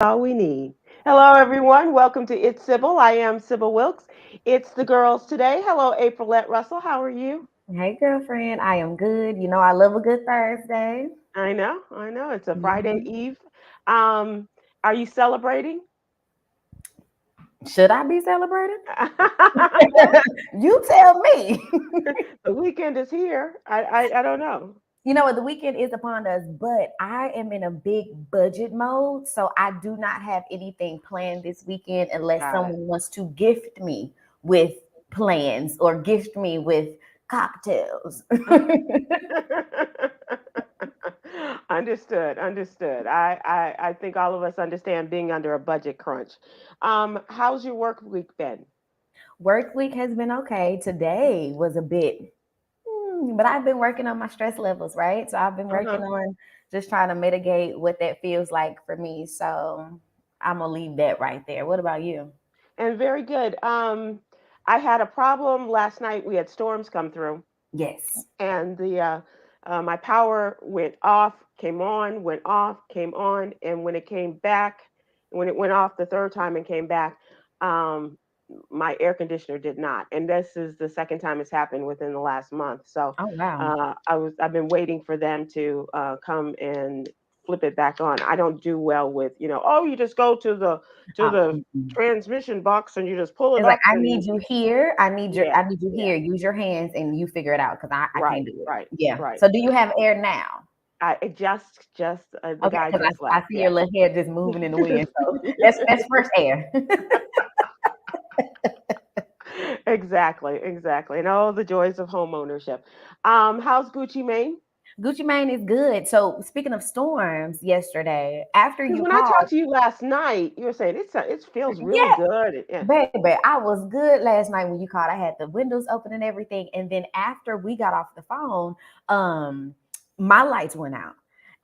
all we need. Hello, everyone. Welcome to It's Sybil. I am Sybil Wilkes. It's the girls today. Hello, Aprylete Russell. How are you? Hey, girlfriend, I am good. You know, I love a good Thursday. I know. It's a Friday Mhm. Eve. Um, are you celebrating? Should I be celebrating? You tell me. The weekend is here. I don't know. You know what? The weekend is upon us, but I am in a big budget mode. So I do not have anything planned this weekend unless Got it. someone wants to gift me with plans or gift me with cocktails. Understood. I think all of us understand being under a budget crunch. How's your work week been? Work week has been okay. Today was a bit but I've been working on my stress levels, right? So I've been Uh-huh. working on just trying to mitigate what that feels like for me. So I'm gonna leave that right there. What about you? And very good. I had a problem last night. We had storms come through, Yes. and the my power went off, came on, went off, came on, and when it came back, when it went off the third time and came back, um, my air conditioner did not. And this is the second time it's happened within the last month. So Oh wow. I've been waiting for them to come and flip it back on. I don't do well with oh, you just go to the Mm-mm. transmission box and you just pull it It's like up I need and you here. yeah, I need you yeah, here. Use your hands and you figure it out because I right, can't do it. right, Yeah. right. So do you have air now? I just the Okay, guy because just I left. see your Yeah. little hair just moving in the wind. So that's fresh air. Exactly. And all the joys of home ownership. How's Gucci Mane? Gucci Mane is good. So speaking of storms, yesterday after Because you when I talked called, to you last night, you were saying it feels really yeah, good. Yeah. baby, I was good last night when you called. I had the windows open and everything. And then after we got off the phone, um, my lights went out.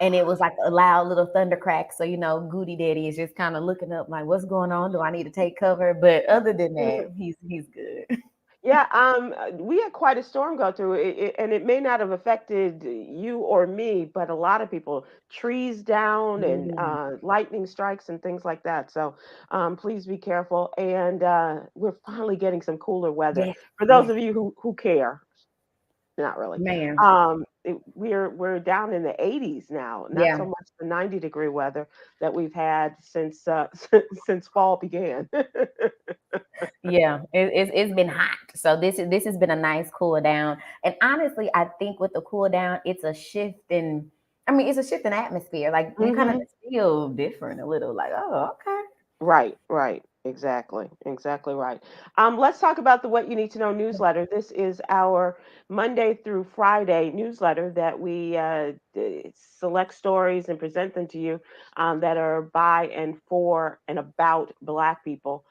And it was like a loud little thunder crack. So, Goody Daddy is just kind of looking up like, what's going on? Do I need to take cover? But other than that, he's good. Yeah, we had quite a storm go through and it may not have affected you or me, but a lot of people, trees down and Mm, lightning strikes and things like that. So please be careful. And we're finally getting some cooler weather. yes, For those yes, of you who care, not really. man. We're down in the 80s now, not so Yeah. much the 90-degree weather that we've had since since fall began. Yeah, it's been hot. So this has been a nice cool down. And honestly, I think with the cool down, it's a shift in. I mean, it's a shift in atmosphere. Like you kind of Hmm. just feel different a little. Like, oh, okay. Right. Exactly right. Let's talk about the What You Need to Know newsletter. This is our Monday through Friday newsletter that we select stories and present them to you that are by and for and about Black people.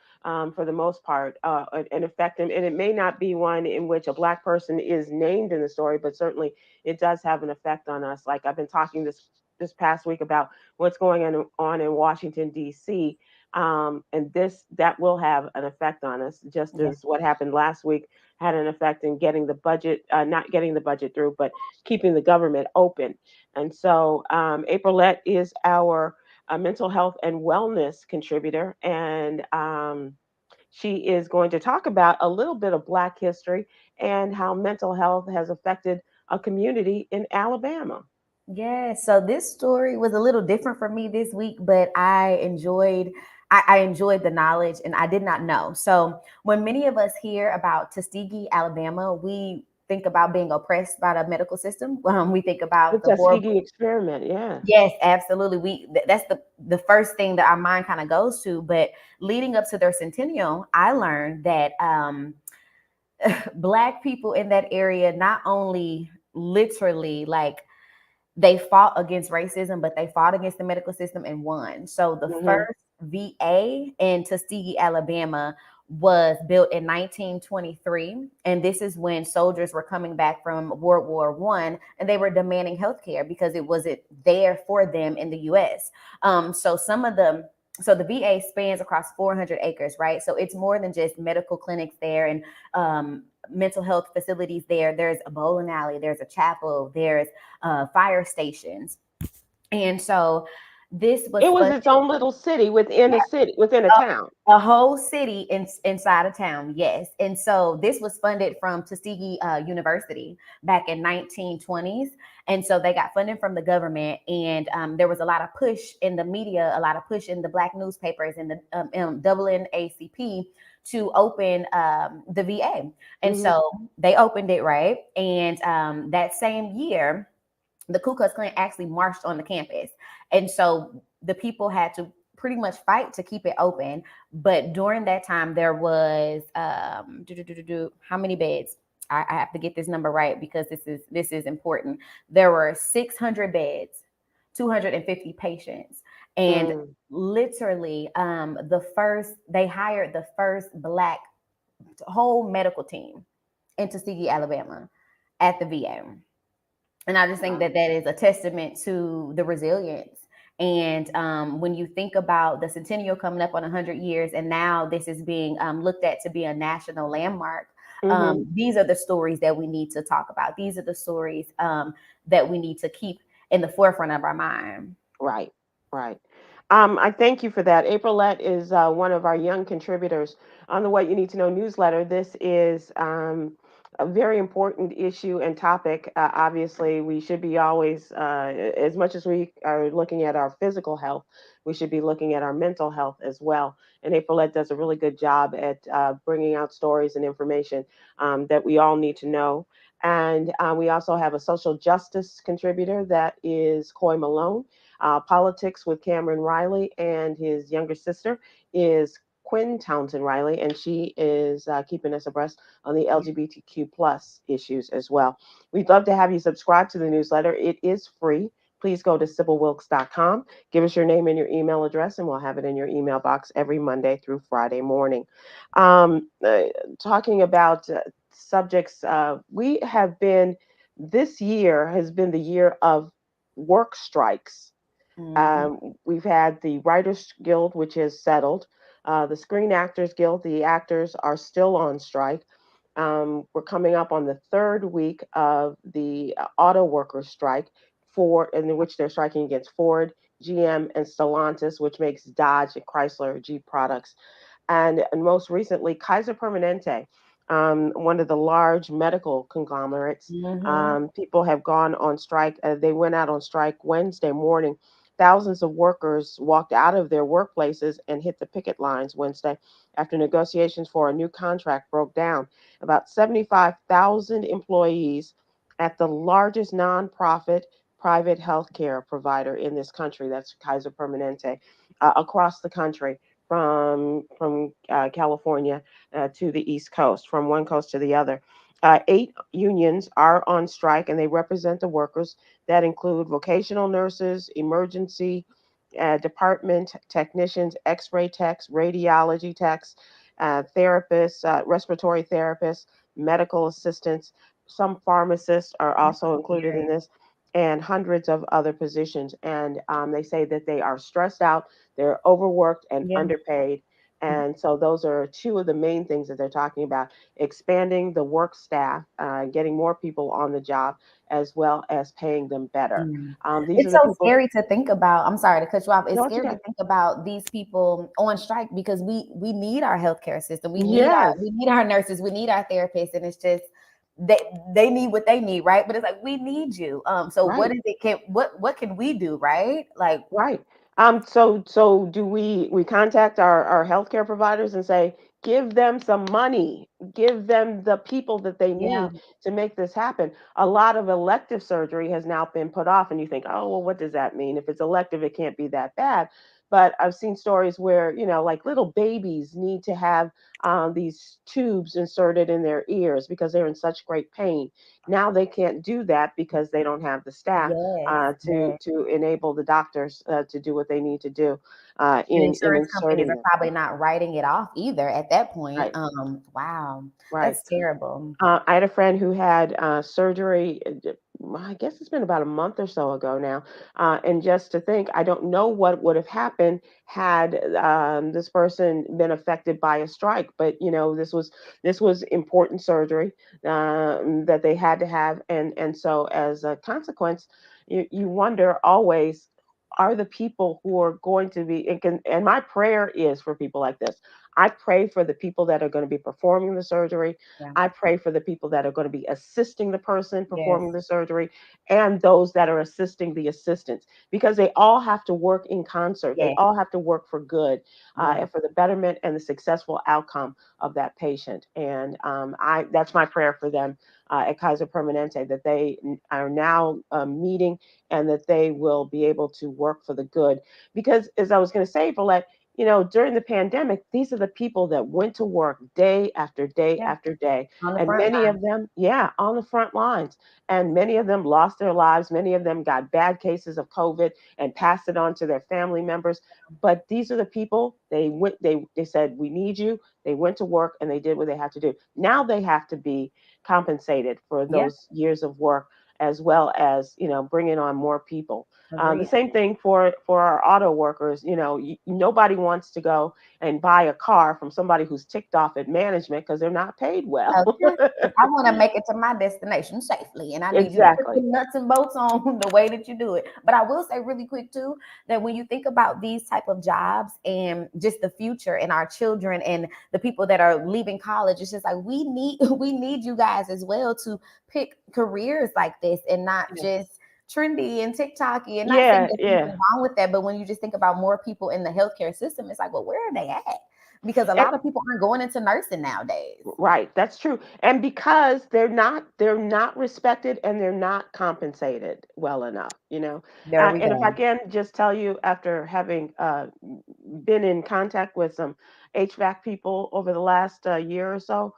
For the most part, and affect them. And it may not be one in which a Black person is named in the story, but certainly it does have an effect on us. Like I've been talking this past week about what's going on in Washington D.C. And this that will have an effect on us, just Yeah, as what happened last week had an effect in getting the budget, not getting the budget through, but keeping the government open. And so, Aprilette is our mental health and wellness contributor, and she is going to talk about a little bit of Black history and how mental health has affected a community in Alabama. yeah. So this story was a little different for me this week, but I enjoyed the knowledge, and I did not know. So when many of us hear about Tuskegee, Alabama, we think about being oppressed by the medical system. We think The about the Tuskegee horrible. experiment, yeah. Yes, absolutely. That's the first thing that our mind kind of goes to. But leading up to their centennial, I learned that Black people in that area not only literally like they fought against racism, but they fought against the medical system and won. So the Hmm. first VA in Tuskegee, Alabama was built in 1923. And this is when soldiers were coming back from World War One and they were demanding health care because it wasn't there for them in the US. So some of them so the VA spans across 400 acres, right? So it's more than just medical clinics there and mental health facilities there. There's a bowling alley, there's a chapel, there's fire stations. And so This was It was its funded. own little city, within a town. A whole city inside of town, yes. And so this was funded from Tuskegee University back in 1920s. And so they got funding from the government, and there was a lot of push in the media, a lot of push in the black newspapers and the NAACP to open the VA. And Hmm. so they opened it, right? And that same year, the Ku Klux Klan actually marched on the campus. And so the people had to pretty much fight to keep it open. But during that time, there was how many beds? I have to get this number right because this is important. There were 600 beds, 250 patients, and Mm. literally they hired the first black whole medical team in Tuskegee, Alabama, at the VA. And I just think Wow. that that is a testament to the resilience. And when you think about the centennial coming up on 100 years, and now this is being looked at to be a national landmark, Hmm. these are the stories that we need to talk about. These are the stories that we need to keep in the forefront of our mind. Right, right. I thank you for that. Aprylette is one of our young contributors on the What You Need to Know newsletter. This is a very important issue and topic. Obviously, we should be always, as much as we are looking at our physical health, we should be looking at our mental health as well. And Aprylette does a really good job at bringing out stories and information that we all need to know. And we also have a social justice contributor that is Coy Malone. Politics with Cameron Riley, and his younger sister is Quinn Townsend Riley, and she is keeping us abreast on the Yeah. LGBTQ plus issues as well. We'd love to have you subscribe to the newsletter. It is free. Please go to SybilWilkes.com, give us your name and your email address, and we'll have it in your email box every Monday through Friday morning. Um, uh, Talking about subjects, we have been, this year has been the year of work strikes. Hmm. We've had the Writers Guild, which is settled. The Screen Actors Guild, the actors are still on strike. We're coming up on the third week of the auto workers strike, in which they're striking against Ford, GM, and Stellantis, which makes Dodge and Chrysler Jeep products. And most recently, Kaiser Permanente, one of the large medical conglomerates. Hmm. People have gone on strike. They went out on strike Wednesday morning. Thousands of workers walked out of their workplaces and hit the picket lines Wednesday after negotiations for a new contract broke down. About 75,000 employees at the largest nonprofit private healthcare provider in this country, that's Kaiser Permanente, across the country from California to the East Coast, from one coast to the other. Eight unions are on strike, and they represent the workers that include vocational nurses, emergency department technicians, X-ray techs, radiology techs, therapists, respiratory therapists, medical assistants. Some pharmacists are That's also included in scary. this, and hundreds of other positions. And they say that they are stressed out, they're overworked and Yeah. underpaid. And so those are two of the main things that they're talking about: expanding the work staff, getting more people on the job, as well as paying them better. Mm. These are It's the so people. scary to think about. I'm sorry to cut you off. It's No, what you scary to got? think about these people on strike because we need our healthcare system. Yes, We need our nurses. We need our therapists, and it's just they they need what they need, right? But it's like we need you. So what right. is it? Can what can we do, right? Like, Right. So do we contact our healthcare providers and say, give them some money, give them the people that they yeah, need to make this happen? A lot of elective surgery has now been put off, and you think, oh, well, what does that mean? If it's elective, it can't be that bad. But I've seen stories where, like little babies need to have these tubes inserted in their ears because they're in such great pain. Now they can't do that because they don't have the staff yes, to yes. enable the doctors to do what they need to do And in insurance companies inserting are them. probably not writing it off either at that point. Right, Wow, right. that's terrible. I had a friend who had surgery. I guess it's been about a month or so ago now. And just to think, I don't know what would have happened had this person been affected by a strike. But this was important surgery that they had to have, and so as a consequence, you wonder always. are the people who are going to be, and my prayer is for people like this. I pray for the people that are going to be performing the surgery. Yeah. I pray for the people that are going to be assisting the person Yes. performing the surgery, and those that are assisting the assistants, because they all have to work in concert. They Yes. all have to work for good, Yes. and for the betterment and the successful outcome of that patient. And I that's my prayer for them at Kaiser Permanente, that they are now meeting, and that they will be able to work for the good. Because as I was going to say, Paulette, during the pandemic, these are the people that went to work day after day Yeah. after day. On the And front many line. of them, yeah, on the front lines. And many of them lost their lives. Many of them got bad cases of COVID and passed it on to their family members. But these are the people, they said, we need you. They went to work and they did what they had to do. Now they have to be compensated for Yeah. those years of work, as well as bringing on more people. The Agreed. same thing for our auto workers. Nobody wants to go and buy a car from somebody who's ticked off at management because they're not paid well. Okay. If I want to make it to my destination safely, and I need you to put the Exactly. nuts and bolts on the way that you do it. But I will say really quick too that when you think about these type of jobs and just the future and our children and the people that are leaving college, it's just like we need you guys as well to pick careers like this and not Yeah, just trendy and TikToky. And not saying yeah, there's anything yeah. wrong with that, but when you just think about more people in the healthcare system, it's like, well, where are they at? Because a lot of people aren't going into nursing nowadays. Right, that's true. And because they're not respected, and they're not compensated well enough. There we And if I go. can just tell you, after having been in contact with some HVAC people over the last year or so,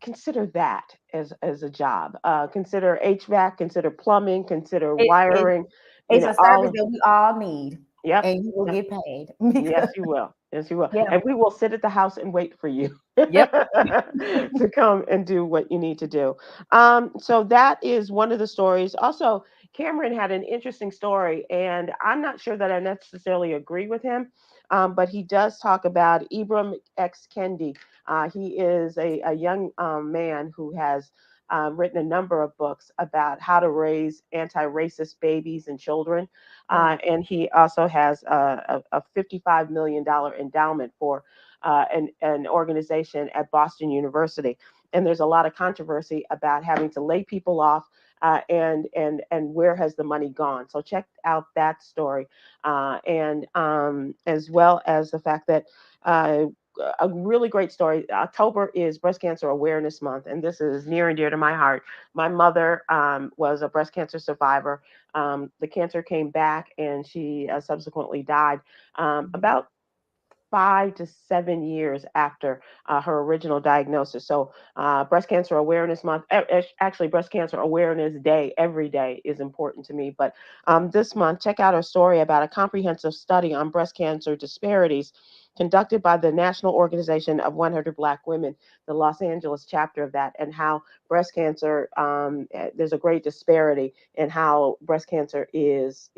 consider that as a job. Consider HVAC, consider plumbing, consider It wiring, it's a service all. that we all need, Yep. and you will Yep. get paid Yes, because you will. Yes, you will. yeah, And we will sit at the house and wait for you yep, to come and do what you need to do. So that is one of the stories. Also, Cameron had an interesting story, and I'm not sure that I necessarily agree with him, but he does talk about Ibram X. Kendi. He is a young man who has written a number of books about how to raise anti-racist babies and children. yeah, And he also has a $55 million endowment for an organization at Boston University. And there's a lot of controversy about having to lay people off, and where has the money gone. So check out that story, and as well as the fact that uh, a really great story. October is Breast Cancer Awareness Month, and this is near and dear to my heart. My mother was a breast cancer survivor. The cancer came back, and she subsequently died about 5 to 7 years after her original diagnosis. So, Breast Cancer Awareness Month, actually, Breast Cancer Awareness Day, every day is important to me. But this month, check out a story about a comprehensive study on breast cancer disparities conducted by the National Organization of 100 Black Women, the Los Angeles chapter of that, and how breast cancer, there's a great disparity in how breast cancer is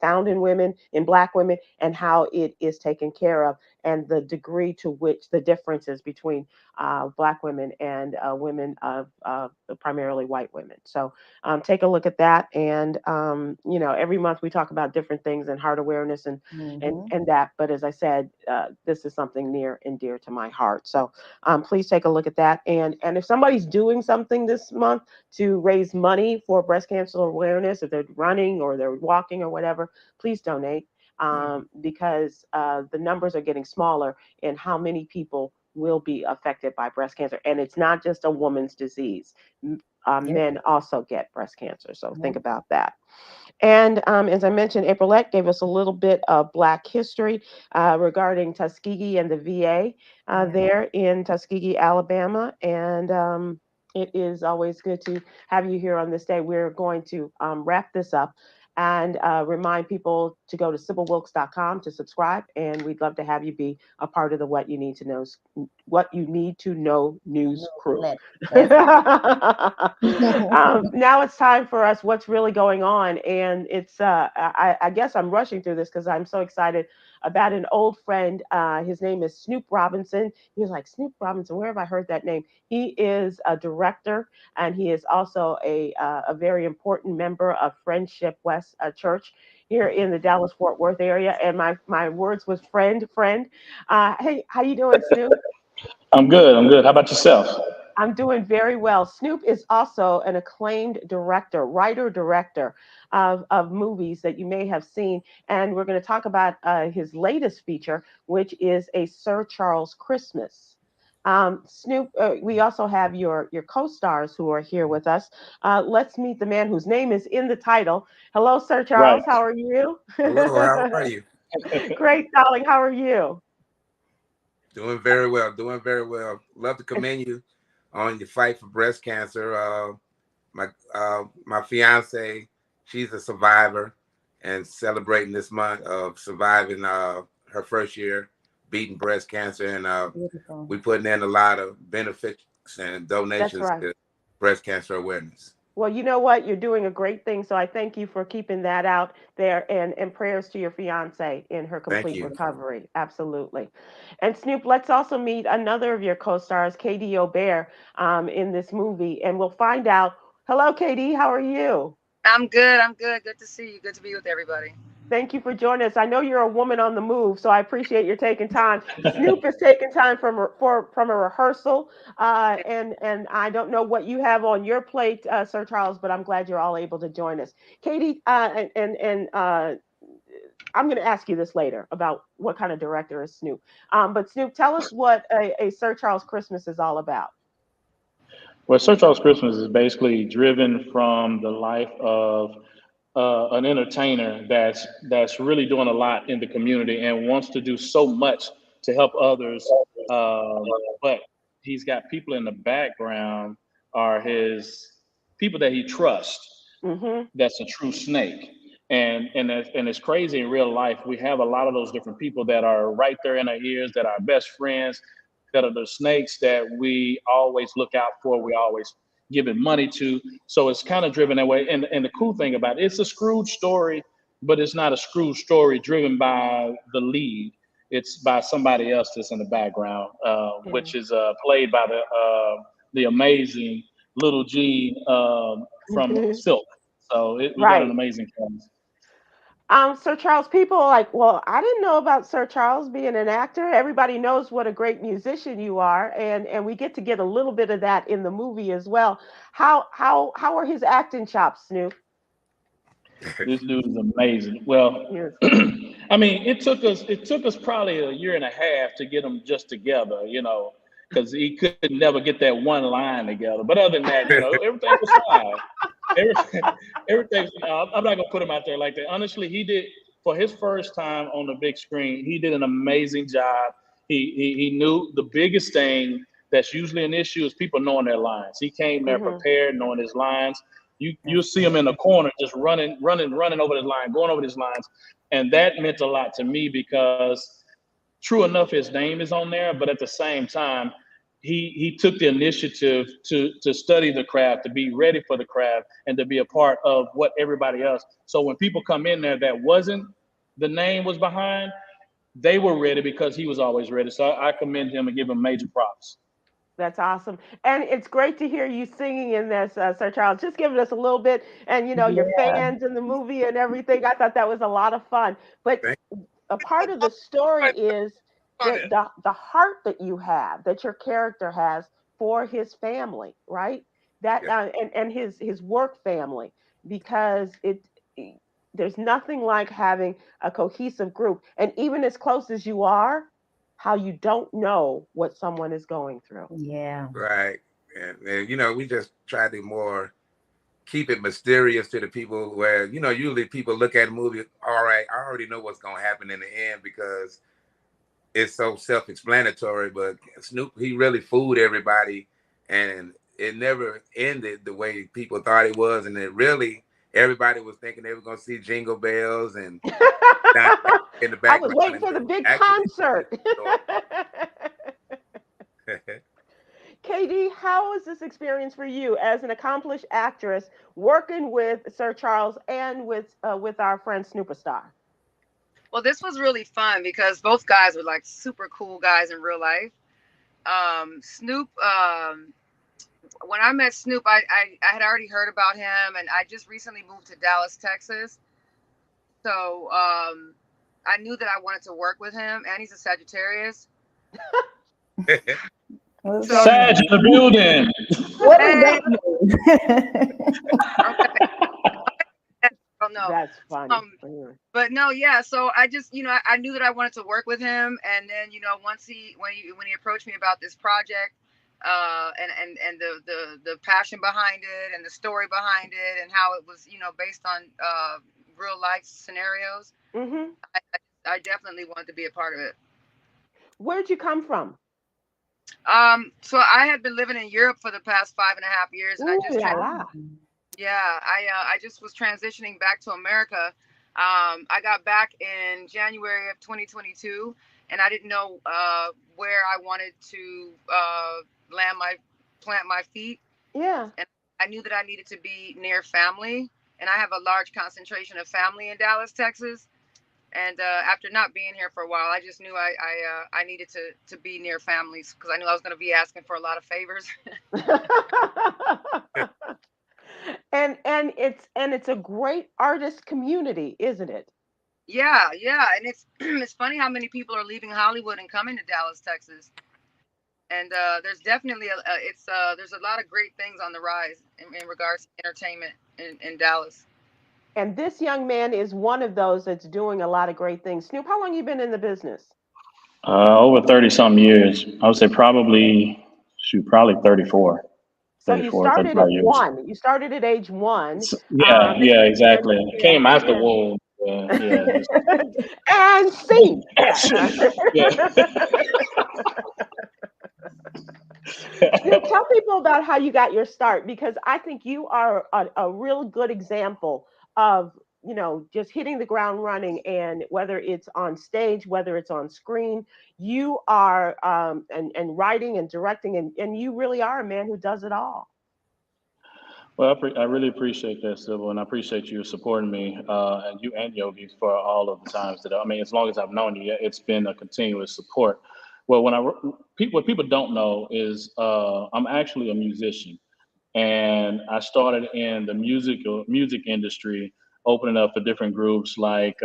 found in women, in Black women, and how it is taken care of, and the degree to which the differences between Black women and women of primarily white women. So take a look at that. And every month we talk about different things and heart awareness and and hmm and that. But as I said, this is something near and dear to my heart. So please take a look at that. And if somebody's doing something this month to raise money for breast cancer awareness, if they're running or they're walking or whatever, please donate, yeah, because the numbers are getting smaller in how many people will be affected by breast cancer. And it's not just a woman's disease. yep, Men also get breast cancer. So think yep, about that. And as I mentioned, Aprylette gave us a little bit of Black history regarding Tuskegee and the VA yeah. there in Tuskegee, Alabama. And it is always good to have you here on this day. We're going to wrap this up and remind people to go to SybilWilkes.com to subscribe. And we'd love to have you be a part of the What You Need to Know news crew. Let that's Now it's time for us. What's really going on? And it's I guess I'm rushing through this because I'm so excited about an old friend. His name is Snoop Robinson. He was like, Snoop Robinson, where have I heard that name? He is a director, and he is also a very important member of Friendship West Church. here in the Dallas-Fort Worth area. And my words was friend, friend. Hey, how you doing, Snoop? I'm good. I'm good. How about yourself? I'm doing very well. Snoop is also an acclaimed director, writer, director of movies that you may have seen. And we're going to talk about his latest feature, which is a Sir Charles Christmas. Snoop, we also have your co-stars who are here with us. Let's meet the man whose name is in the title. Hello, Sir Right. Charles. How are you? Hello, how are you? Great, darling. How are you? Doing very well, doing very well. Love to commend you on your fight for breast cancer. My fiance, she's a survivor and celebrating this month of surviving her first year beating breast cancer, and Beautiful. we putting in a lot of benefits and That's donations right. to breast cancer awareness. Well, you know what? You're doing a great thing. So I thank you for keeping that out there, and prayers to your fiance in her Thank complete you. recovery. Absolutely. And Snoop, let's also meet another of your co-stars, KD O'Bear, in this movie, and we'll find out. Hello, KD. How are you? I'm good. I'm good. Good to see you. Good to be with everybody. Thank you for joining us. I know you're a woman on the move, so I appreciate your taking time. Snoop is taking time from a rehearsal, and I don't know what you have on your plate, Sir Charles, but I'm glad you're all able to join us. Katie, and I'm going to ask you this later about what kind of director is Snoop. But Snoop, tell us what a Sir Charles Christmas is all about. Well, Sir Charles Christmas is basically driven from the life of an entertainer that's really doing a lot in the community and wants to do so much to help others. But he's got people in the background, are his people that he trusts. Mm-hmm. That's a true snake. And it's crazy in real life. We have a lot of those different people that are right there in our ears, that are best friends, that are the snakes that we always look out for. We always giving money to. So it's kind of driven that way. And the cool thing about it, it's a Scrooge story, but it's not a Scrooge story driven by the lead. It's by somebody else that's in the background, Yeah. which is played by the amazing Little G from Silk. So we got an Right. amazing cast. Sir Charles, people are like, well, I didn't know about Sir Charles being an actor. Everybody knows what a great musician you are, and we get a little bit of that in the movie as well. How are his acting chops, Snoop? This dude is amazing. Well, Yes. I mean, it took us probably a year and a half to get them just together, because he could never get that one line together. But other than that, everything was fine. Everything, everything. I'm not gonna put him out there like that. Honestly, he did for his first time on the big screen. He did an amazing job. He knew the biggest thing that's usually an issue is people knowing their lines. He came there Hmm. prepared, knowing his lines. You'll That's see him in the corner just running over his line, going over his lines, and that meant a lot to me because true enough, his name is on there, but at the same time, he took the initiative to study the craft, to be ready for the craft, and to be a part of what everybody else. So when people come in there that wasn't the name was behind, they were ready because he was always ready. So I commend him and give him major props. That's awesome, and it's great to hear you singing in this, Sir Charles. Just giving us a little bit, and your yeah. fans in the movie and everything. I thought that was a lot of fun. But Thank a part of the story is that the heart that you have, that your character has for his family, right? That you. and his work family, because there's nothing like having a cohesive group, and even as close as you are, how you don't know what someone is going through. Yeah. Right. And we just try to more keep it mysterious to the people where, usually people look at a movie, all right, I already know what's going to happen in the end because it's so self-explanatory. But Snoop, he really fooled everybody, and it never ended the way people thought it was. And it really, everybody was thinking they were going to see Jingle Bells and Don in the I was background. waiting And for the big actually, concert. KD, how was this experience for you as an accomplished actress working with Sir Charles and with our friend Snoopstar? Well, this was really fun because both guys were like super cool guys in real life. Snoop, when I met Snoop, I had already heard about him, and I just recently moved to Dallas, Texas. So I knew that I wanted to work with him, and he's a Sagittarius. What does So that Sag in the building. what does hey, that mean? okay, I don't know. That's funny. Mm. But no, yeah. So I just, I knew that I wanted to work with him, and then, once when he approached me about this project, and the passion behind it, and the story behind it, and how it was, based on real life scenarios, Mm-hmm. I definitely wanted to be a part of it. Where'd you come from? So I had been living in Europe for the past 5.5 years, and I Ooh just la la. yeah, I just was transitioning back to America. I got back in January of 2022, and I didn't know where I wanted to plant my feet, Yeah. and I knew that I needed to be near family, and I have a large concentration of family in Dallas, Texas. And after not being here for a while, I just knew I needed to be near families, because I knew I was going to be asking for a lot of favors. and it's a great artist community, isn't it? Yeah, yeah, and it's it's funny how many people are leaving Hollywood and coming to Dallas, Texas. And there's definitely there's a lot of great things on the rise in regards to entertainment in Dallas. And this young man is one of those that's doing a lot of great things. Snoop, how long you been in the business? Over 30 something years. I would say probably, shoot, probably 34, So you 35 started at years. one. You started at age one. Yeah, yeah, And, exactly. yeah, Came after and womb. Yeah, and see. Yeah. yeah. Snoop, tell people about how you got your start, because I think you are a real good example of, just hitting the ground running, and whether it's on stage, whether it's on screen, you are and writing and directing, and you really are a man who does it all. Well, I really appreciate that, Sybil, and I appreciate you supporting me, and you and Yogi for all of the times that I mean, as long as I've known you, it's been a continuous support. Well, what people don't know is I'm actually a musician, and I started in the music industry, opening up for different groups like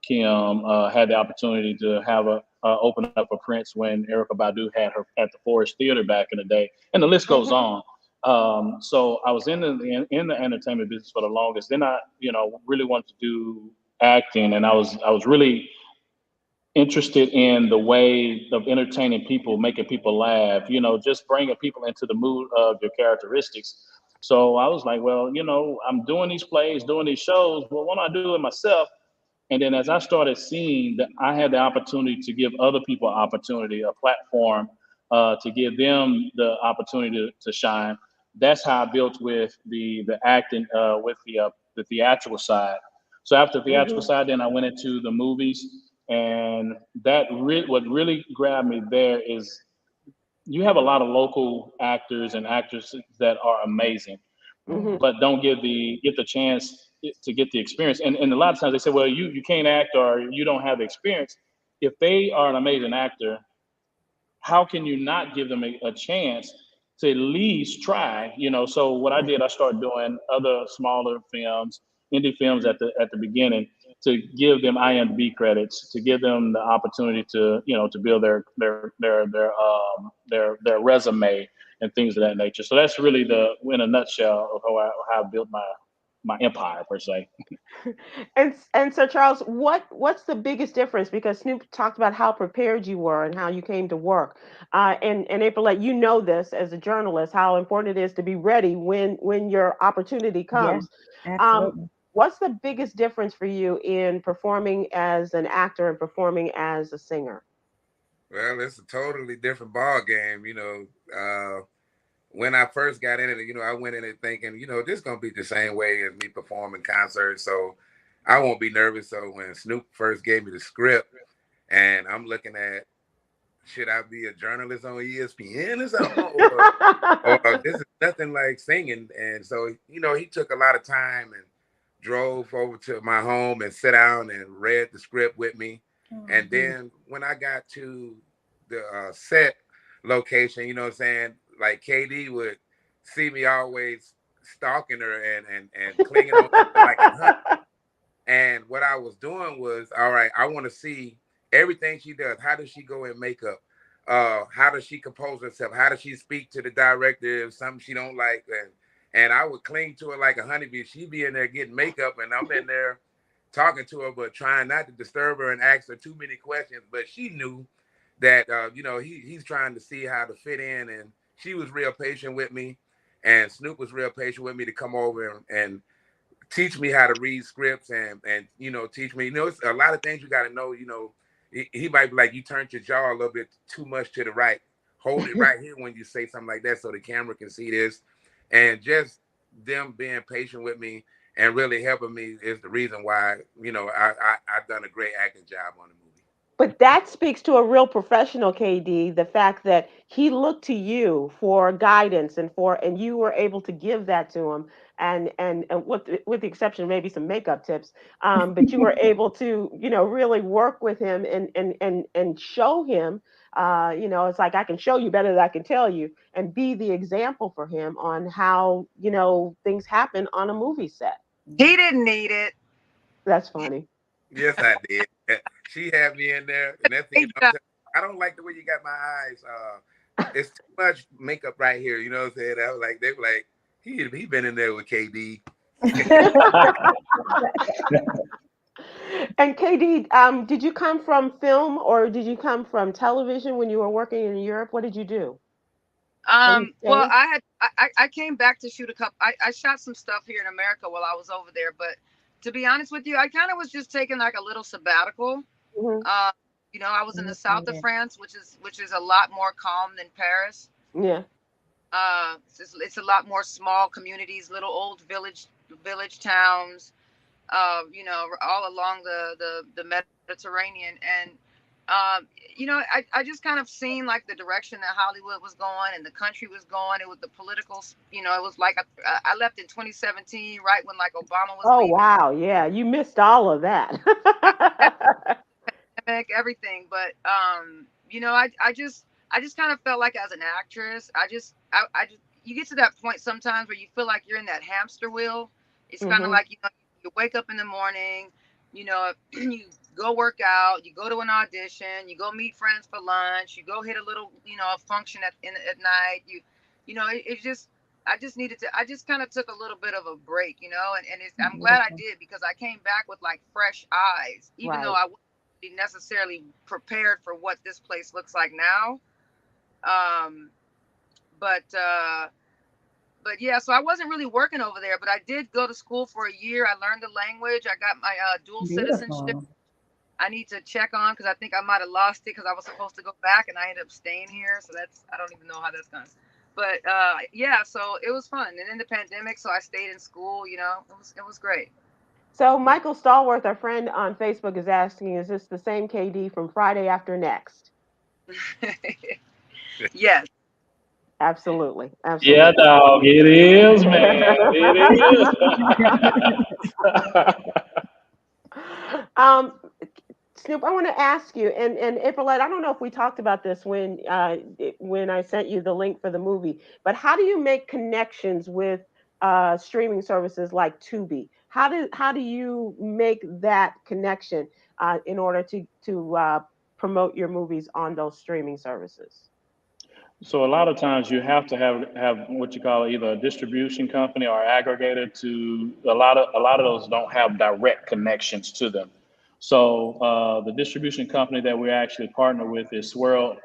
Kim. Had the opportunity to have a open up for Prince when Erica Badu had her at the Forest Theater back in the day, and the list goes Hmm. on. So I was in the entertainment business for the longest. Then I, really wanted to do acting, and I was really interested in the way of entertaining people, making people laugh, just bringing people into the mood of your characteristics. So I was like, well, I'm doing these plays, doing these shows. Well, why don't I do it myself? And then as I started seeing that I had the opportunity to give other people an opportunity, a platform, to give them the opportunity to shine, that's how I built with the acting, with the theatrical side. So after the theatrical Hmm. side, then I went into the movies, and what really grabbed me there is you have a lot of local actors and actresses that are amazing, Hmm. but don't get the chance to get the experience. And a lot of times they say, well, you can't act or you don't have the experience. If they are an amazing actor, how can you not give them a chance to at least try? So what I did, I started doing other smaller films, indie films at the beginning, to give them IMDb credits, to give them the opportunity to to build their resume and things of that nature. So that's really the in a nutshell of how I built my empire per se. And so, Charles, what's the biggest difference? Because Snoop talked about how prepared you were and how you came to work. And April, like, you know this as a journalist, how important it is to be ready when your opportunity Yeah, comes. Um, absolutely. what's the biggest difference for you in performing as an actor and performing as a singer? Well, it's a totally different ball game. When I first got in it, I went in it thinking, this is gonna be the same way as me performing concerts, so I won't be nervous. So when Snoop first gave me the script, and I'm looking at, should I be a journalist on ESPN or something, or this is nothing like singing? And so, he took a lot of time and drove over to my home and sat down and read the script with me. And Mhm. then when I got to the set location, you know what I'm saying? Like KD would see me always stalking her and clinging on to her like a hunt. And what I was doing was, all right, I want to see everything she does. How does she go in makeup? How does she compose herself? How does she speak to the director if something she don't like? And I would cling to her like a honeybee. She'd be in there getting makeup, and I'm in there talking to her, but trying not to disturb her and ask her too many questions. But she knew that he's trying to see how to fit in, and she was real patient with me, and Snoop was real patient with me to come over and teach me how to read scripts and teach me. It's a lot of things you got to know. He might be like, you turned your jaw a little bit too much to the right. Hold it right here when you say something like that so the camera can see this. And just them being patient with me and really helping me is the reason why, I've done a great acting job on the movie. But that speaks to a real professional, KD, the fact that he looked to you for guidance and you were able to give that to him. And with the exception of maybe some makeup tips, but you were able to, really work with him and show him, it's like I can show you better than I can tell you, and be the example for him on how, things happen on a movie set. He didn't need it. That's funny. Yes, I did. She had me in there, and that's the I don't like the way you got my eyes. It's too much makeup right here. You know what I'm saying? I was like, they were like, he been in there with KD. And KD, did you come from film or did you come from television when you were working in Europe? What did you do? Well, I came back to shoot a couple. I shot some stuff here in America while I was over there, but to be honest with you, I kind of was just taking like a little sabbatical. Mhm. I was in the south of France, which is a lot more calm than Paris. Yeah. It's a lot more small communities, little old village towns, all along the Mediterranean. And I just kind of seen like the direction that Hollywood was going and the country was going. It was the political, it was like I left in 2017, right when like Obama was leaving. Wow, yeah, you missed all of that. Everything, but I just kind of felt like as an actress, I just you get to that point sometimes where you feel like you're in that hamster wheel. It's kind of like you wake up in the morning, you go work out, you go to an audition, you go meet friends for lunch, you go hit a little a function at night. I just kind of took a little bit of a break, and I'm glad I did, because I came back with like fresh eyes, even though I wasn't necessarily prepared for what this place looks like now. But yeah, so I wasn't really working over there, but I did go to school for a year. I learned the language. I got my dual citizenship. I need to check on, because I think I might have lost it because I was supposed to go back and I ended up staying here. So I don't even know how that's going. But yeah, so it was fun. And in the pandemic, so I stayed in school, it was great. So Michael Stallworth, our friend on Facebook, is asking, is this the same KD from Friday After Next? Yes. Absolutely. Yeah, dog, it is, man. It is. Snoop, I want to ask you, and Aprylete, I don't know if we talked about this when I sent you the link for the movie, but how do you make connections with streaming services like Tubi? How do you make that connection in order to promote your movies on those streaming services? So a lot of times you have to have what you call either a distribution company or aggregator. To a lot of those don't have direct connections to them. So the distribution company that we actually partner with is Swirl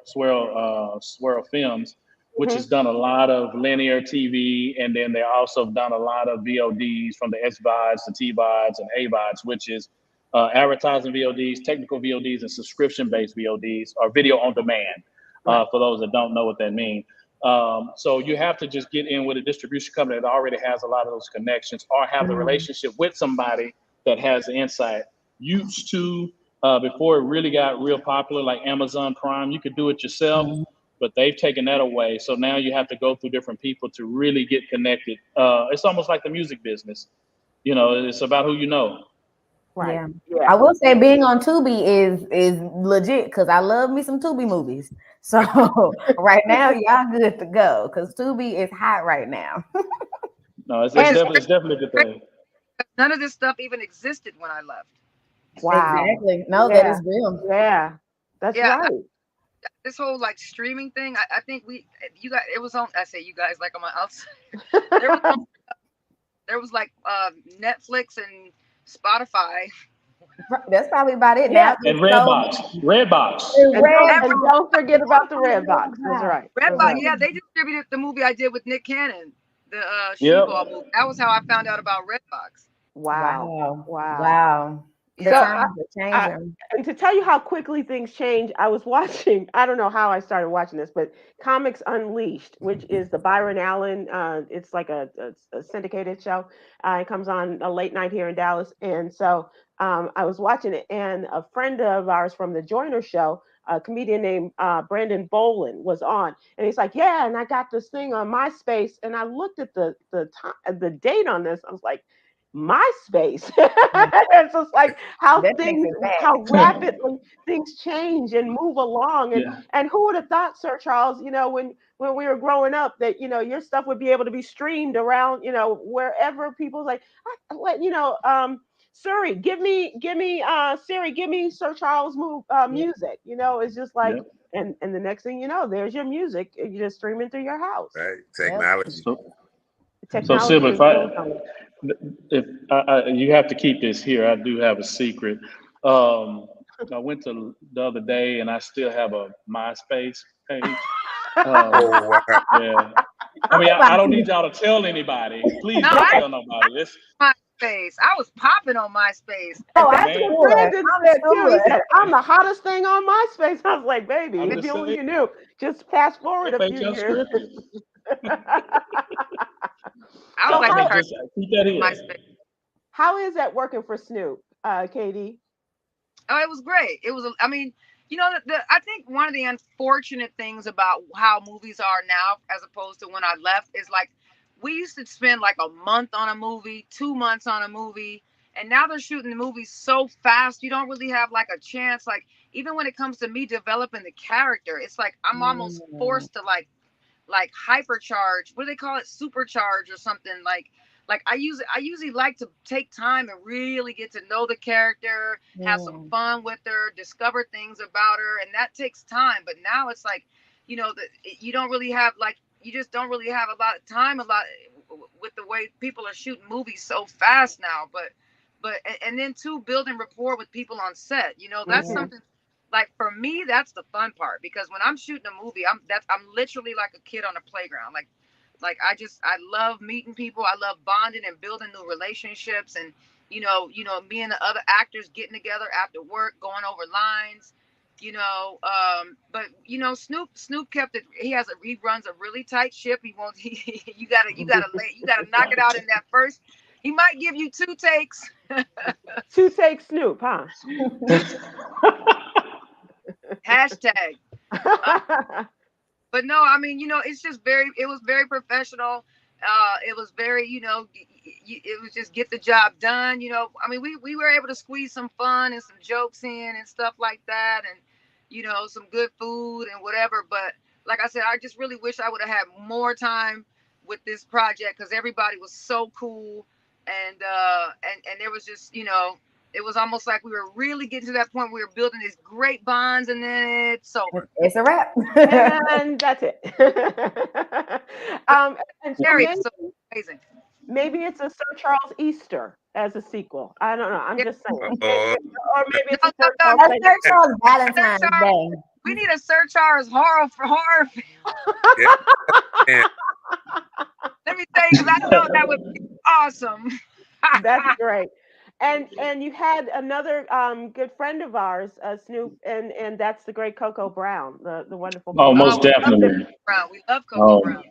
Films, which has done a lot of linear TV, and then they also done a lot of VODs, from the SVODs to TVODs and AVODs, which is advertising VODs, technical VODs, and subscription-based VODs, or video on demand. For those that don't know what that means. So you have to just get in with a distribution company that already has a lot of those connections, or have the relationship with somebody that has the insight. Used to, before it really got real popular, like Amazon Prime, you could do it yourself, but they've taken that away. So now you have to go through different people to really get connected. It's almost like the music business. It's about who you know. Right. Yeah. I will say being on Tubi is legit, because I love me some Tubi movies. So right now, y'all good to go, because Tubi is hot right now. No, it's definitely a good thing. None of this stuff even existed when I left. Wow. Exactly. No, that Yeah. is real. Yeah. That's Yeah, right. this whole like streaming thing. I think you guys, it was on. I say you guys like I'm outside. There was on, there was like Netflix and Spotify. That's probably about it Yeah. now. And There's so Redbox. many red Every And don't forget about the red box. That's right. That's Redbox, right. yeah, they distributed the movie I did with Nick Cannon, the Yep. Shoeball movie. That was how I found out about Redbox. Wow. Wow. Wow. Wow. The So Yeah. times are I, changing. and to tell you how quickly things change, I was watching, I don't know how I started watching this, but Comics Unleashed, which is the Byron Allen, it's like a syndicated show. It comes on a late night here in Dallas. And so I was watching it, and a friend of ours from the Joyner Show, a comedian named Brandon Bolin, was on. And he's like, yeah, and I got this thing on MySpace. And I looked at the time, the date on this. I was like, MySpace. It's just like That takes it how back. rapidly things change and move along. Yeah. And who would have thought, Sir Charles, when we were growing up, that your stuff would be able to be streamed around, wherever people's like, let Siri, Siri, give me Sir Charles music. It's just like, Yep. and the next thing you know, there's your music. You're just streaming through your house. Right? Yep. Technology. So Technology Sybil, is really something. if you have to keep this here, I do have a secret. I went to the other day, and I still have a MySpace page. Oh, wow. Yeah. I mean, I don't need y'all to tell anybody. Please No, don't I tell nobody. This MySpace. I was popping on MySpace. Oh, That's man. what Brandon I'm said too. He sure. said, I'm the hottest thing on MySpace. I was like, baby, I'm if just only saying, you knew. Just fast forward a fake few your years. script. I So was like But the how just keep that in. MySpace. how is that working for Snoop, Katie? Oh, it was great. It was. I mean, I think one of the unfortunate things about how movies are now, as opposed to when I left, is like we used to spend like a month on a movie, 2 months on a movie, and now they're shooting the movies so fast. You don't really have like a chance. Like even when it comes to me developing the character, it's like I'm almost forced to like hypercharge. What do they call it? Supercharge or something like I usually like to take time and really get to know the character, have some fun with her, discover things about her, and that takes time. But now it's like, you don't really have like you just don't really have a lot of time, with the way people are shooting movies so fast now. But and then too, building rapport with people on set, that's Mhm. something. Like for me, that's the fun part, because when I'm shooting a movie, I'm literally like a kid on a playground. Like I love meeting people. I love bonding and building new relationships, and me and the other actors getting together after work, going over lines. But Snoop kept it. He runs a really tight ship. He won't. You gotta knock it out in that first. He might give you 2 takes. Two take Snoop, huh? Hashtag. But no, I mean, it was very professional. It was very, it was just get the job done. I mean, we were able to squeeze some fun and some jokes in and stuff like that, and some good food and whatever. But like I said, I just really wish I would have had more time with this project, because everybody was so cool, and there was just, it was almost like we were really getting to that point where we were building these great bonds, and then it's over. It's a wrap. And that's it. And so Very so amazing. maybe it's a Sir Charles Easter as a sequel. I don't know. I'm Yeah. just saying. Oh, Or maybe it's No, a Sir no, Charles no. A Sir Charles Valentine's Sir Day. We need a Sir Charles horror for horror. yeah. Man. Let me tell you, because I know that would be awesome. That's great. And you had another good friend of ours, Snoop, and that's the great Coco Brown, the wonderful Oh, Coco, most We love definitely. Brown. We love Coco Oh, Brown.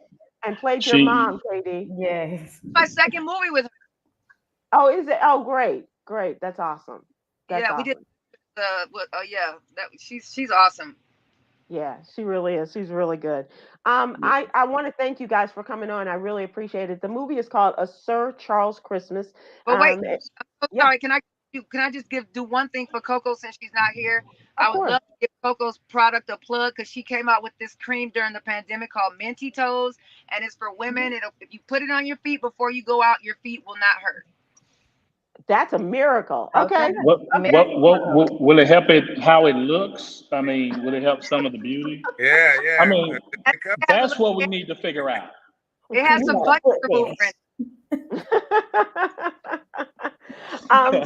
and played your she. mom, Katie. Yes. My second movie with her. Oh, is it? Oh, great, great. That's awesome. That's Yeah, we did awesome. yeah, she's awesome. Yeah, she really is. She's really good. Yeah. I want to thank you guys for coming on. I really appreciate it. The movie is called A Sir Charles Christmas. But wait, I'm so Yeah, sorry. Can I just do one thing for Coco since she's not here? of I would course. love to give Coco's product a plug, because she came out with this cream during the pandemic called Minty Toes, and it's for women. If you put it on your feet before you go out, your feet will not hurt. That's a miracle. Okay. Okay. What Okay. will it help it how it looks? I mean, will it help some of the beauty? Yeah, I yeah. mean, The color. It has a that's little, what we need to figure out. it has You some got a butt foot remover fetish. um,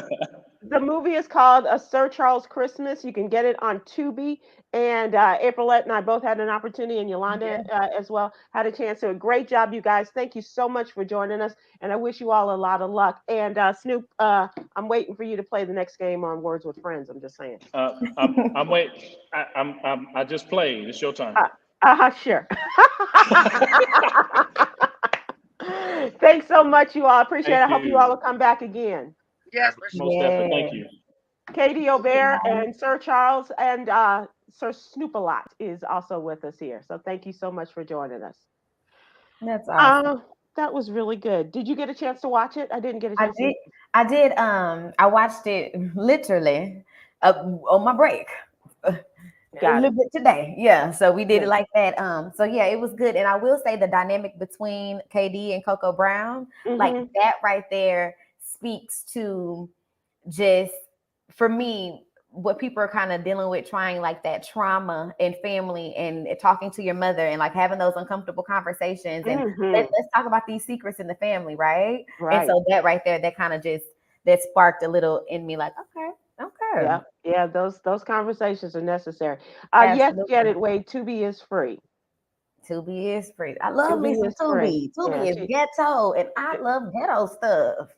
the movie is called A Sir Charles Christmas. You can get it on Tubi. And Aprylette and I both had an opportunity, and Yolanda as well had a chance to. Great job, you guys. Thank you so much for joining us. And I wish you all a lot of luck. And Snoop, I'm waiting for you to play the next game on Words with Friends. I'm just saying. I'm wait. I just played. It's your turn. Sure. Thanks so much, you all. Appreciate it. Thank I hope you all you. will come back again. yes, for sure. Most definitely. Yeah. Thank you. Katie O'Bear Bye. and Sir Charles and Sir Snoopalot is also with us here. So thank you so much for joining us. That's awesome. That was really good. Did you get a chance to watch it? I didn't get a I chance did. I did. I watched it literally on my break. A Got little it. bit today. Yeah. So we did Yeah. it like that. So yeah, it was good. And I will say the dynamic between KD and Coco Brown, like Mhm. that right there speaks to just for me what people are kind of dealing with, trying like that trauma and family and talking to your mother and like having those uncomfortable conversations and Mhm. let's talk about these secrets in the family, right? And Right. so that right there, that kind of just that sparked a little in me, like, okay, Yeah. Yeah. Those conversations are necessary. Yes, absolutely. Janet Wade. Tubi is free. Tubi is free. I love me Tubi some is free. Tubi. Yeah. Tubi is ghetto, and I love ghetto stuff.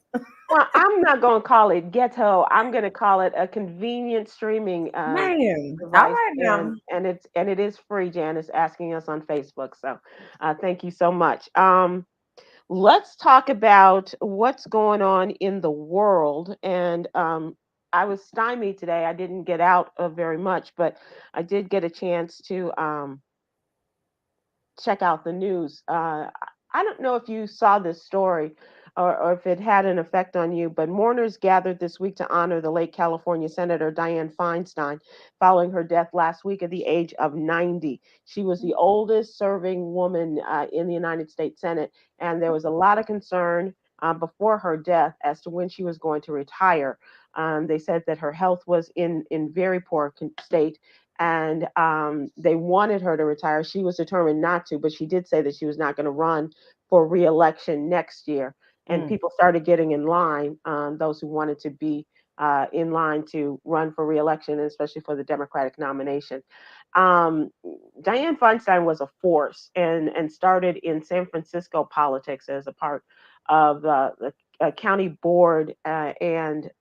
Well, I'm not going to call it ghetto. I'm going to call it a convenient streaming Man, all device, right now. and it is free. Janice asking us on Facebook, so thank you so much. Let's talk about what's going on in the world. And I was stymied today. I didn't get out very much, but I did get a chance to check out the news. I don't know if you saw this story or if it had an effect on you, but mourners gathered this week to honor the late California Senator Dianne Feinstein following her death last week at the age of 90. She was the oldest serving woman in the United States Senate, and there was a lot of concern before her death as to when she was going to retire. They said that her health was in very poor state, and they wanted her to retire. She was determined not to, but she did say that she was not going to run for reelection next year. And Mm. people started getting in line, those who wanted to be in line to run for reelection, especially for the Democratic nomination. Um, Dianne Feinstein was a force and started in San Francisco politics as a part of the county board and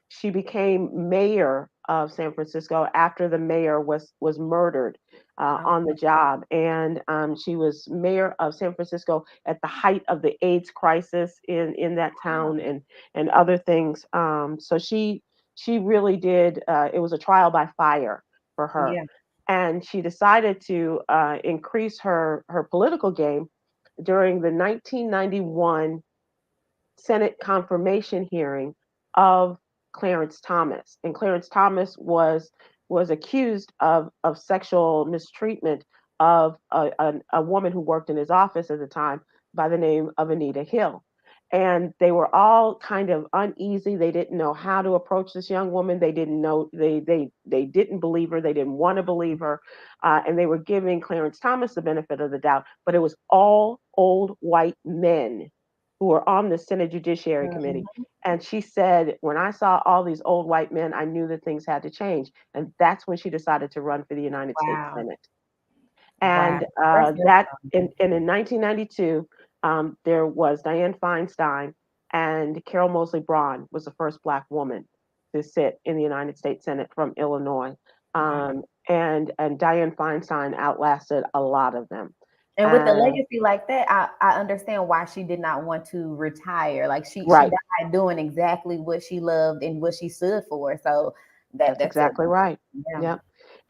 she became mayor of San Francisco after the mayor was murdered on the Okay. job, and she was mayor of San Francisco at the height of the AIDS crisis in that town and other things. So she really did. It was a trial by fire for her, Yeah. and she decided to increase her political game during the 1991 Senate confirmation hearing of Clarence Thomas. And Clarence Thomas was accused of sexual mistreatment of a woman who worked in his office at the time by the name of Anita Hill. And they were all kind of uneasy. They didn't know how to approach this young woman. They didn't know they didn't believe her. They didn't want to believe her, and they were giving Clarence Thomas the benefit of the doubt. But it was all old white men who were on the Senate Judiciary Committee. Mhm. And she said, when I saw all these old white men, I knew that things had to change. And that's when she decided to run for the United States Wow. Senate. Wow. And That's your that story. and in 1992, there was Dianne Feinstein and Carol Moseley Braun was the first Black woman to sit in the United States Senate from Illinois. Wow. And Dianne Feinstein outlasted a lot of them. And with a And legacy like that, I understand why she did not want to retire. Like she right, died doing exactly what she loved and what she stood for. So that's that's a exactly right. yeah. Yeah.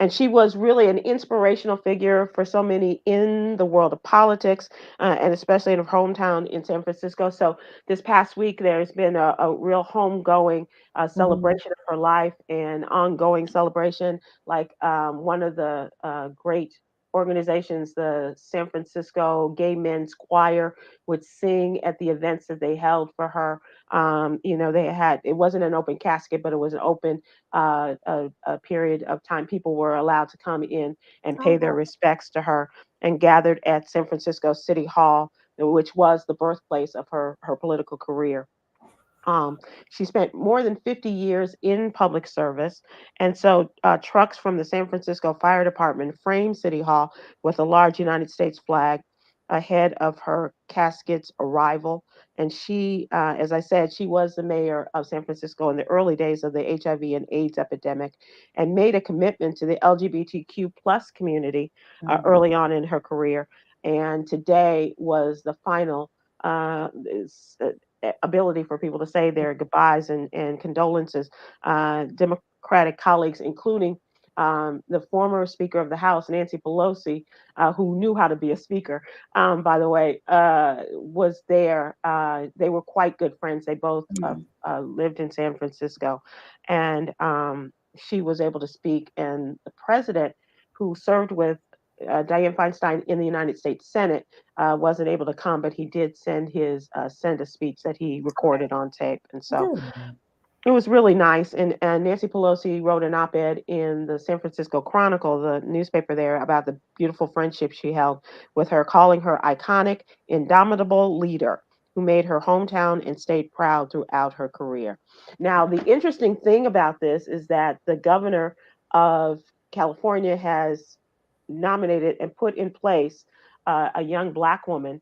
And she was really an inspirational figure for so many in the world of politics, and especially in her hometown in San Francisco. So this past week, there's been a real homegoing Mhm. celebration of her life and ongoing celebration. Like one of the great organizations, the San Francisco Gay Men's Choir would sing at the events that they held for her. They had, it wasn't an open casket, but it was an open a period of time. People were allowed to come in and pay their Oh, respects to her, and gathered at San Francisco City Hall, which was the birthplace of her political career. Um, she spent more than 50 years in public service. And so trucks from the San Francisco Fire Department framed City Hall with a large United States flag ahead of her casket's arrival. And she, as I said, she was the mayor of San Francisco in the early days of the HIV and AIDS epidemic, and made a commitment to the LGBTQ plus community mhm. early on in her career. And today was the final uh, is, uh, ability for people to say their goodbyes and condolences. Democratic colleagues, including the former Speaker of the House, Nancy Pelosi, who knew how to be a speaker, by the way, was there. They were quite good friends. They both Mhm. lived in San Francisco, and she was able to speak. And the president, who served with Dianne Feinstein in the United States Senate, wasn't able to come, but he did send a speech that he recorded on tape, and so Good. it was really nice. And Nancy Pelosi wrote an op-ed in the San Francisco Chronicle, the newspaper there, about the beautiful friendship she held with her, calling her iconic, indomitable leader who made her hometown and stayed proud throughout her career. Now, the interesting thing about this is that the governor of California has nominated and put in place a young Black woman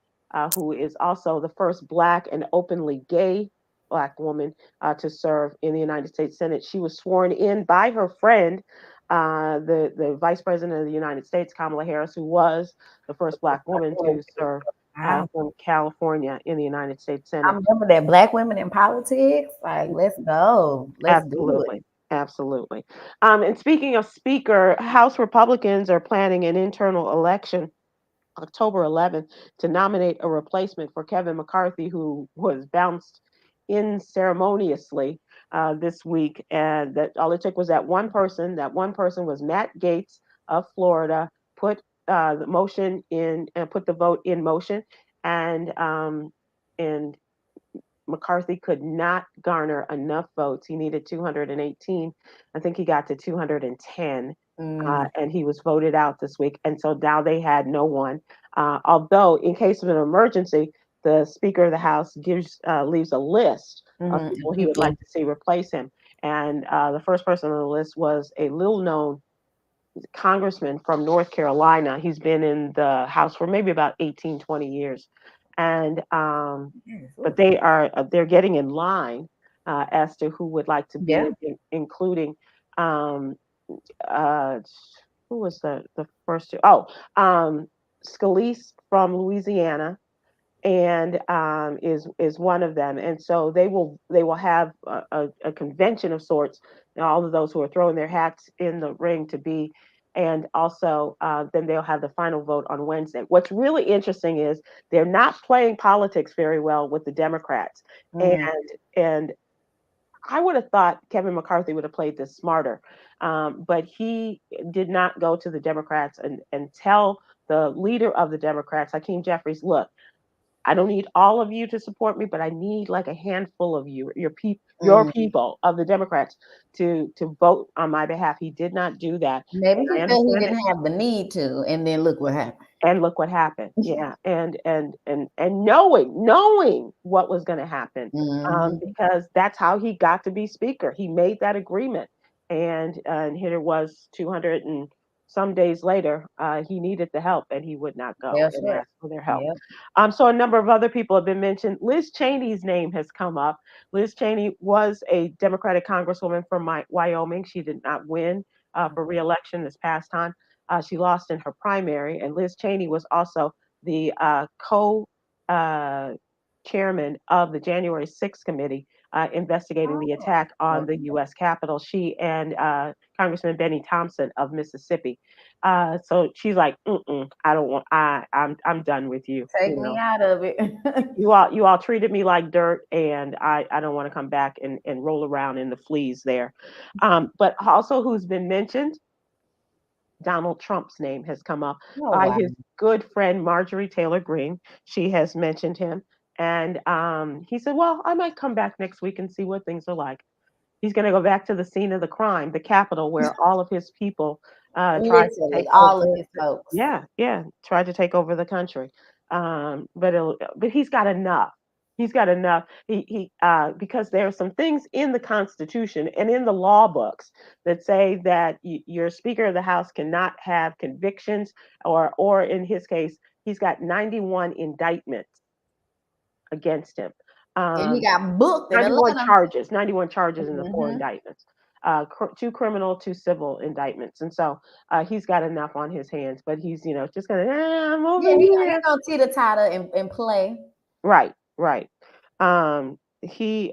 who is also the first Black and openly gay Black woman to serve in the United States Senate. She was sworn in by her friend, the Vice President of the United States, Kamala Harris, who was the first Black woman to serve Wow. from California in the United States I Senate. remember that Black women in politics. Like, let's go. Let's do it. Absolutely. Absolutely. And speaking of speaker, House Republicans are planning an internal election October 11th to nominate a replacement for Kevin McCarthy, who was bounced in ceremoniously this week. And that all it took was that one person. That one person was Matt Gaetz of Florida. Put the motion in and put the vote in motion, and McCarthy could not garner enough votes. He needed 218. I think he got to 210, Mm, and he was voted out this week. And so now they had no one. Although, in case of an emergency, the Speaker of the House leaves a list of mhm. people he would People. like to see replace him. And the first person on the list was a little known congressman from North Carolina. He's been in the House for maybe about 18, 20 years. And Yes. but Ooh. they're getting in line as to who would like to be Yeah. including um, uh, who was the first two? Oh, Scalise from Louisiana, and is one of them. And so they will have a convention of sorts. And all of those who are throwing their hats in the ring to be. And also, then they'll have the final vote on Wednesday. What's really interesting is they're not playing politics very well with the Democrats, and Mhm. and I would have thought Kevin McCarthy would have played this smarter, but he did not go to the Democrats and tell the leader of the Democrats, Hakeem Jeffries, look, I don't need all of you to support me, but I need like a handful of you, your Mm. people of the Democrats to vote on my behalf. He did not do that, Maybe and I he felt he understand it. didn't have the need to, and then look what happened. And look what happened. Yeah, and knowing what was going to happen, Mhm. because that's how he got to be speaker. He made that agreement, and here it was 200 and some days later. He needed the help, and he would not go Fell and short. ask for their help. Yep. So a number of other people have been mentioned. Liz Cheney's name has come up. Liz Cheney was a Democratic congresswoman from Wyoming. She did not win for reelection this past time. She lost in her primary, and Liz Cheney was also the co uh, chairman of the January 6th committee investigating the attack on Oh, the U.S. Capitol. She and Congressman Benny Thompson of Mississippi. So she's like, I don't want. I'm done with you. take me out of it. You all treated me like dirt, and I don't want to come back and roll around in the fleas there. But also, who's been mentioned? Donald Trump's name has come up Oh by wow. his good friend Marjorie Taylor Greene. She has mentioned him. And he said, well, I might come back next week and see what things are like. He's going to go back to the scene of the crime, the Capitol, where all of his people tried to take Literally, over. all of his folks. Yeah, yeah, tried to take over the country. But he's got enough. He's got enough. Because there are some things in the Constitution and in the law books that say that your Speaker of the House cannot have convictions, or in his case, he's got 91 indictments against him. And he Um, got booked in 91 Atlanta. charges, 91 charges in the four Hmm. indictments, two criminal, two civil indictments. And so he's got enough on his hands, but he's, just going to, I'm over Yeah, he here. gonna teeter-totter and play. Right, right. He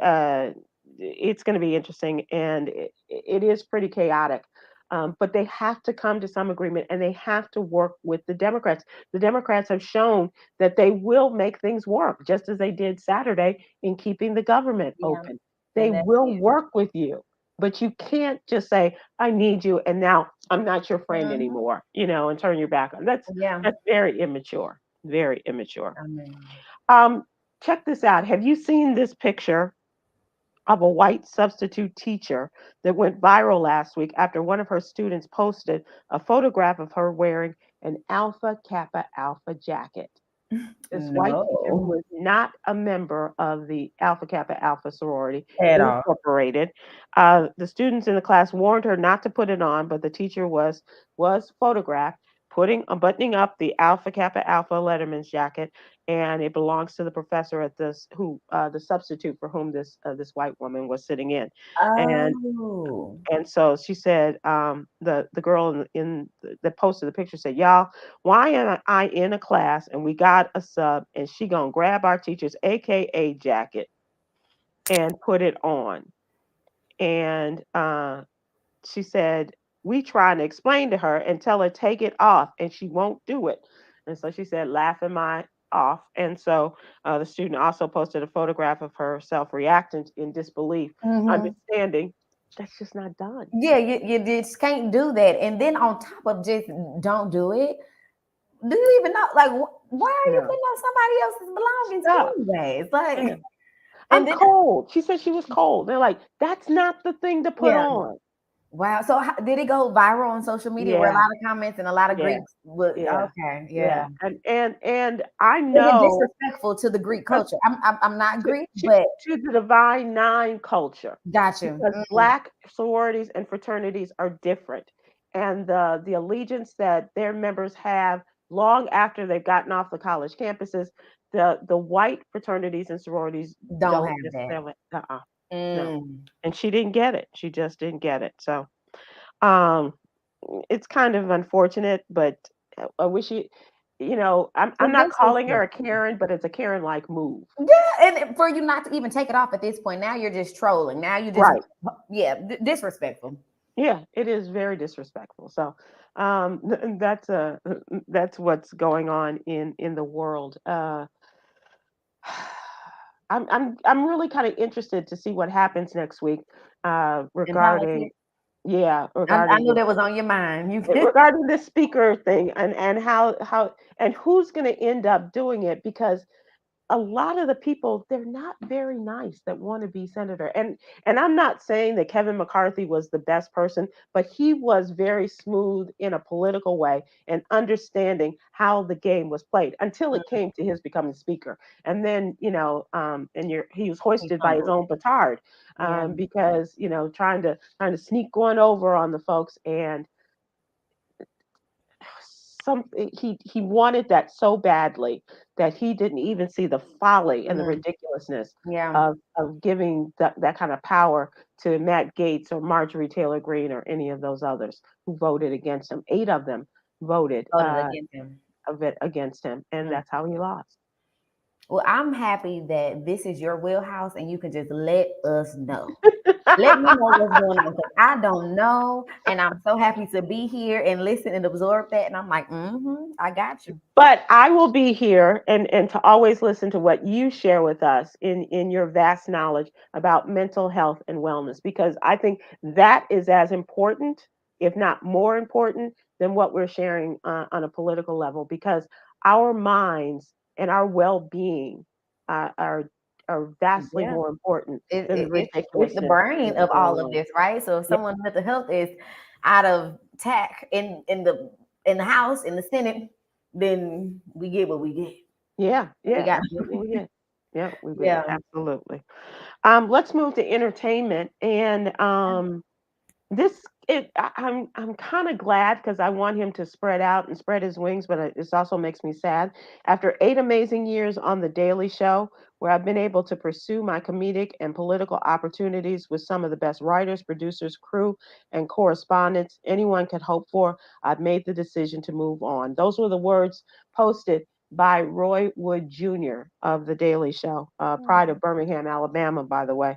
it's going to be interesting, and it is pretty chaotic. But they have to come to some agreement, and they have to work with the Democrats. The Democrats have shown that they will make things work, just as they did Saturday in keeping the government Yeah, open. They and that's will it. work with you, but you can't just say, "I need you," and now I'm not your friend Mhm. anymore, and turn your back on. Yeah, That's very immature. Very immature. I mean, Um, Check this out. Have you seen this picture of a white substitute teacher that went viral last week after one of her students posted a photograph of her wearing an Alpha Kappa Alpha jacket? This white teacher who no, was not a member of the Alpha Kappa Alpha sorority at all. incorporated. The students in the class warned her not to put it on, but the teacher was photographed buttoning up the Alpha Kappa Alpha Letterman's jacket, and it belongs to the professor at this who the substitute for whom this white woman was sitting in, and Oh, and so she said, the girl that posted the picture said, "Y'all, why am I in a class and we got a sub and she gonna grab our teacher's AKA jacket and put it on?" And she said, "We try and explain to her and tell her take it off, and she won't do it." And so she said, laughing my off. And so the student also posted a photograph of herself reacting in disbelief, hmm. understanding that's just not done. Yeah, you just can't do that. And then on top of just don't do it, do you even know? Like, why are you No. putting on somebody else's belongings Stop. anyways? Like, Yeah. and I'm then cold. She said she was cold. They're like, that's not the thing to put yeah, on. wow. So did it go viral on social media? Where a Yeah, lot of comments and a lot of yeah, Greeks would yeah, okay, yeah. yeah. And I Is it know disrespectful to the Greek because culture? I'm not to, Greek, to, but to the Divine Nine culture, got you. because Black sororities and fraternities are different. And the allegiance that their members have long after they've gotten off the college campuses, the white fraternities and sororities Don't don't have that. necessarily, no. Mm. And she didn't get it. She just didn't get it. So um it's kind of unfortunate, but I wish I'm It's not calling her a disrespectful. Karen, but it's a Karen like move. Yeah, and for you not to even take it off at this point, now you're just trolling. Now you just Right. yeah, disrespectful. Yeah, it is very disrespectful. So that's what's going on in the world. I'm really kind of interested to see what happens next week In regarding politics. yeah, I knew that was on your mind. You can regarding this speaker thing, and how and who's going to end up doing it, because a lot of the people, they're not very nice that want to be senator. And I'm not saying that Kevin McCarthy was the best person, but he was very smooth in a political way and understanding how the game was played until it came to his becoming speaker. And then he was he hoisted by his fumbled. own petard, Yeah. because trying to sneak one over on the folks. And some he wanted that so badly that he didn't even see the folly and the Mm, ridiculousness yeah. of giving that kind of power to Matt Gaetz or Marjorie Taylor Greene or any of those others who voted against him. 8 of them voted Voted against him. against him, and Mm. that's how he lost. Well, I'm happy that this is your wheelhouse and you can just let us know. Let me know what's going on because I don't know. And I'm so happy to be here and listen and absorb that. And I'm like, I got you. But I will be here and to always listen to what you share with us in your vast knowledge about mental health and wellness, because I think that is as important, if not more important, than what we're sharing on a political level, because our minds and our well-being uh, are are vastly Yeah. more important It, than the it, it's the ridiculousness brain that's of going all of on. this, right? So if Yeah, someone's mental health is out of tack in the House, in the Senate, then we get what we get. yeah, We yeah. got Absolutely, yeah, yeah. We get yeah. absolutely. Let's move to entertainment, and I'm kind of glad because I want him to spread out and spread his wings, but this also makes me sad. After 8 amazing years on The Daily Show, where I've been able to pursue my comedic and political opportunities with some of the best writers, producers, crew, and correspondents anyone could hope for, I've made the decision to move on. Those were the words posted by Roy Wood Jr. of The Daily Show, pride of Birmingham, Alabama, by the way.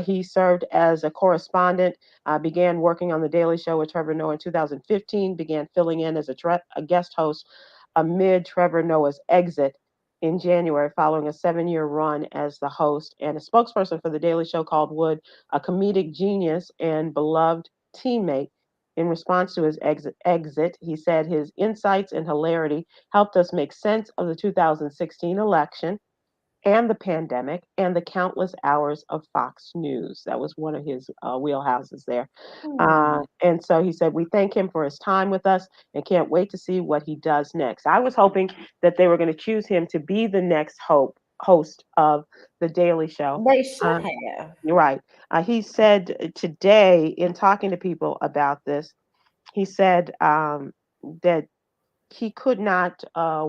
He served as a correspondent, began working on The Daily Show with Trevor Noah in 2015, began filling in as a guest host amid Trevor Noah's exit in January, following a 7 year run as the host, and a spokesperson for The Daily Show called Wood a comedic genius and beloved teammate. In response to his exit, he said his insights and hilarity helped us make sense of the 2016 election and the pandemic and the countless hours of Fox News. That was one of his wheelhouses there. Hmm. And so he said, we thank him for his time with us and can't wait to see what he does next. I was hoping that they were going to choose him to be the next host of The Daily Show. They should Uh, have. you're right. He said today, in talking to people about this, he said that he could not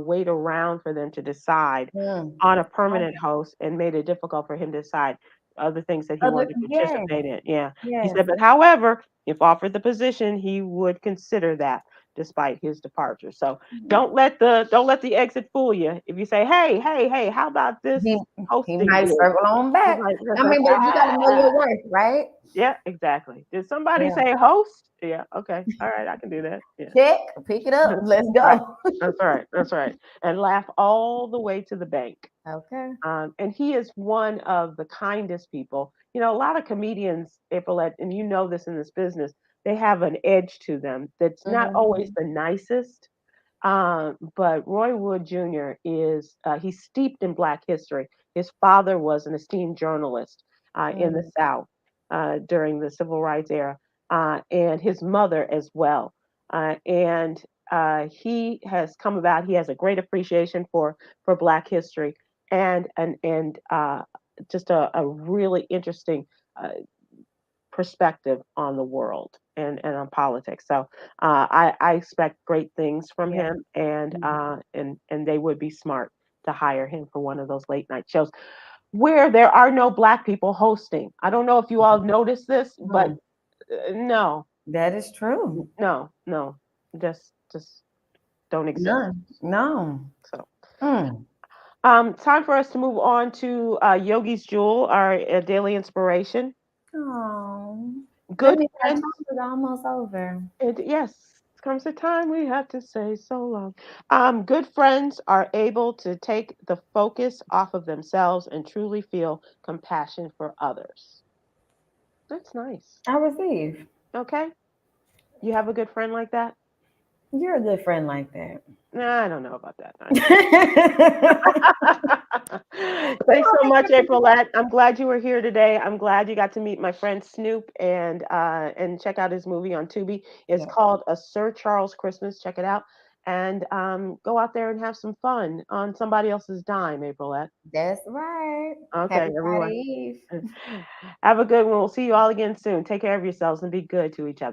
wait around for them to decide Mm. on a permanent host, and made it difficult for him to decide other things that he Other, wanted to yes, participate in. Yeah. He yes. said, but however, if offered the position, he would consider that despite his departure. So don't let the exit fool you. If you say, hey, how about this He he hosting might gig? circle on He back. might I just like, mean, but you got to know your worth, right? yeah, exactly. Did somebody Yeah. say host? Yeah, okay. All right, I can do that. Yeah. Check, pick it up. Let's Right. go. That's right. That's right. And laugh all the way to the bank. Okay. And he is one of the kindest people. You know, a lot of comedians, April, and you know this in this business, they have an edge to them that's not always Mhm. the nicest. But Roy Wood Jr. he's steeped in Black history. His father was an esteemed journalist in the Mm. South during the Civil Rights era, and his mother as well. And he has come about. He has a great appreciation for Black history, and just a really interesting uh, perspective on the world and on politics. So I expect great things from Yeah. him, and Mhm. they would be smart to hire him for one of those late night shows where there are no Black people hosting. I don't know if you all noticed this, but Mm. no, That is true. no, just don't exist. None. No. So. Mm. Time for us to move on to Yogi's Jewel, our daily inspiration. Oh, that Good means our friends. time is almost over. Yes, comes a time we have to say so long. Good friends are able to take the focus off of themselves and truly feel compassion for others. That's nice. I receive. Okay. You have a good friend like that? You're a good friend like that. Nah, I don't know about that. I Thanks so much, Aprilette. I'm glad you were here today. I'm glad you got to meet my friend Snoop and check out his movie on Tubi. It's Yeah, called A Sir Charles Christmas. Check it out and go out there and have some fun on somebody else's dime, Aprilette. that's right. Okay, Happy everyone. Friday Eve. Have a good one. We'll see you all again soon. Take care of yourselves and be good to each other.